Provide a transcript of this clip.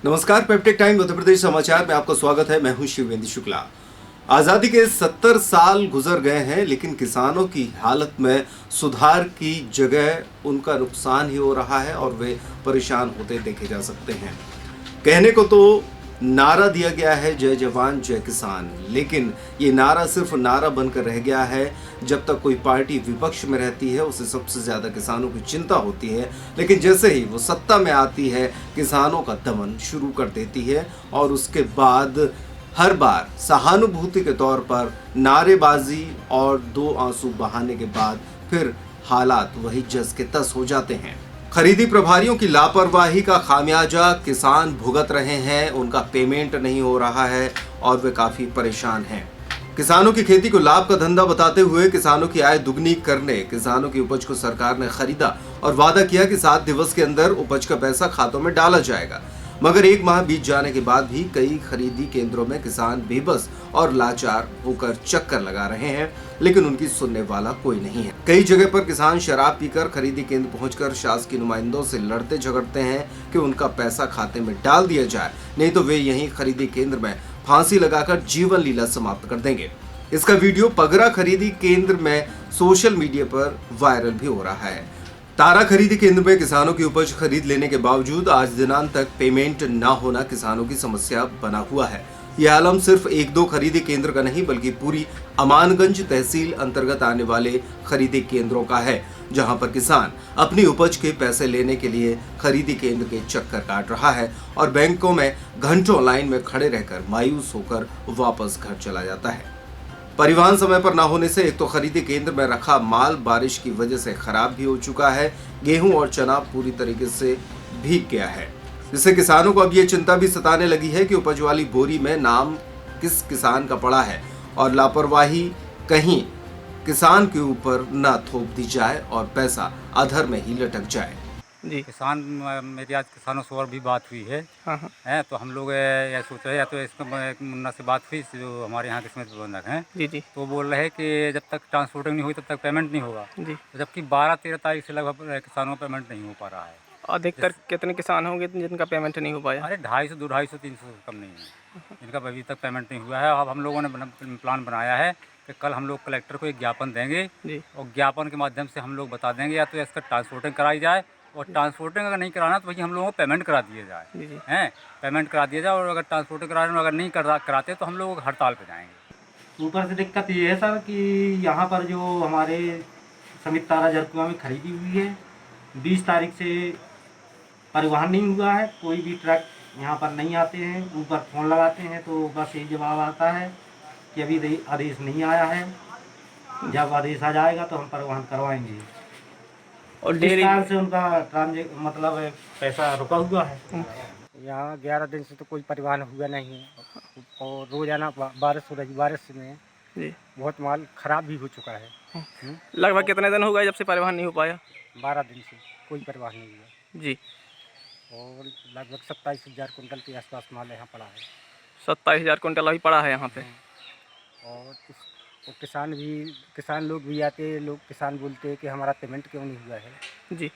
नमस्कार, peptic time Uttar Pradesh समाचार में आपका स्वागत है। मैं हूं शिवेंद्र शुक्ला। आजादी के 70 साल गुजर गए हैं, लेकिन किसानों की हालत में सुधार की जगह उनका नुकसान ही हो रहा है और वे परेशान होते देखे जा सकते हैं। कहने को तो नारा दिया गया है, जय जवान जय किसान, लेकिन ये नारा सिर्फ नारा बनकर रह गया है। जब तक कोई पार्टी विपक्ष में रहती है उसे सबसे ज्यादा किसानों की चिंता होती है, लेकिन जैसे ही वो सत्ता में आती है किसानों का दमन शुरू कर देती है और उसके बाद हर बार सहानुभूति के तौर पर नारेबाजी और दो आंसू बहाने के बाद फिर हालात वही जस के तस हो जाते हैं। खरीदी प्रभारियों की लापरवाही का खामियाजा किसान भुगत रहे हैं। उनका पेमेंट नहीं हो रहा है और वे काफी परेशान हैं। किसानों की खेती को लाभ का धंधा बताते हुए किसानों की आय दुगनी करने किसानों की उपज को सरकार ने खरीदा और वादा किया कि 7 दिवस के अंदर उपज का पैसा खातों में डाला जाएगा, मगर 1 माह बीत जाने के बाद भी कई खरीदी केंद्रों में किसान बेबस और लाचार होकर चक्कर लगा रहे हैं, लेकिन उनकी सुनने वाला कोई नहीं है। कई जगह पर किसान शराब पीकर खरीदी केंद्र पहुंचकर शासकीय नुमाइंदों से लड़ते झगड़ते हैं कि उनका पैसा खाते में डाल दिया जाए, नहीं तो वे यहीं खरीदी केंद्र में फांसी लगाकर जीवन लीला समाप्त कर देंगे। इसका वीडियो पगरा खरीदी केंद्र में सोशल मीडिया पर वायरल भी हो रहा है। तारा खरीदी केंद्र में किसानों की उपज खरीद लेने के बावजूद आज दिनांत तक पेमेंट न होना किसानों की समस्या बना हुआ है। यह आलम सिर्फ 1-2 खरीदी केंद्र का नहीं बल्कि पूरी अमानगंज तहसील अंतर्गत आने वाले खरीदी केंद्रों का है, जहां पर किसान अपनी उपज के पैसे लेने के लिए खरीदी केंद्र के चक्कर काट रहा है और बैंकों में घंटों लाइन में खड़े रहकर मायूस होकर वापस घर चला जाता है। परिवहन समय पर न होने से एक तो खरीदी केंद्र में रखा माल बारिश की वजह से खराब भी हो चुका है। गेहूं और चना पूरी तरीके से भीग गया है, जिससे किसानों को अब ये चिंता भी सताने लगी है कि उपज वाली बोरी में नाम किस किसान का पड़ा है और लापरवाही कहीं किसान के ऊपर न थोप दी जाए और पैसा अधर में ही लटक जाए। जी किसान मेरी आज किसानों से और भी बात हुई है। हाँ हाँ हैं तो हम लोग यह सोच रहे हैं, या तो इसका एक मुन्ना से बात हुई जो हमारे यहाँ के समिति प्रबंधक हैं, जी जी तो बोल रहे हैं कि जब तक ट्रांसपोर्टिंग नहीं हुई तब तक पेमेंट नहीं होगा। जी। तो जबकि 12-13 तारीख से लगभग किसानों को पेमेंट नहीं हो पा रहा है। अधिकतर कितने किसान होंगे जिनका पेमेंट नहीं हो पाया? अरे 250, 250, 300 से कम नहीं है इनका अभी तक पेमेंट नहीं हुआ है। अब हम लोगों ने प्लान बनाया है कि कल हम लोग कलेक्टर को एक ज्ञापन देंगे जी और ज्ञापन के माध्यम से हम लोग बता देंगे या तो इसका ट्रांसपोर्टिंग कराई जाए, और ट्रांसपोर्टिंग अगर नहीं कराना तो वही हम लोगों को पेमेंट करा दिया जाए। जी जी हैं पेमेंट करा दिया जाए, और अगर ट्रांसपोर्टिंग कराने अगर नहीं कराते तो हम लोग हड़ताल पर जाएंगे। ऊपर से दिक्कत ये है सर कि यहाँ पर जो हमारे समिति तारा झरकुआ में खरीदी हुई है, 20 तारीख से परिवहन नहीं हुआ है। कोई भी ट्रक यहाँ पर नहीं आते हैं। ऊपर फ़ोन लगाते हैं तो बस यही जवाब आता है कि अभी आदेश नहीं आया है, जब आदेश आ जाएगा तो हम परिवहन करवाएंगे। और इस डेयरी कारण से उनका मतलब पैसा रुका हुआ है। यहाँ 11 दिन से तो कोई परिवहन हुआ नहीं है और रोजाना बारिश हो रही। बारिश में जी बहुत माल खराब भी हो चुका है। लगभग कितने दिन हो गए जब से परिवहन नहीं हो पाया? 12 दिन से कोई परिवहन नहीं हुआ जी। और लगभग 27,000 कुंटल के आसपास माल यहाँ पड़ा है। 27,000 कुंटल अभी पड़ा है यहाँ पे। और किसान लोग भी आते, लोग किसान बोलते हैं कि हमारा पेमेंट क्यों नहीं हुआ है। जी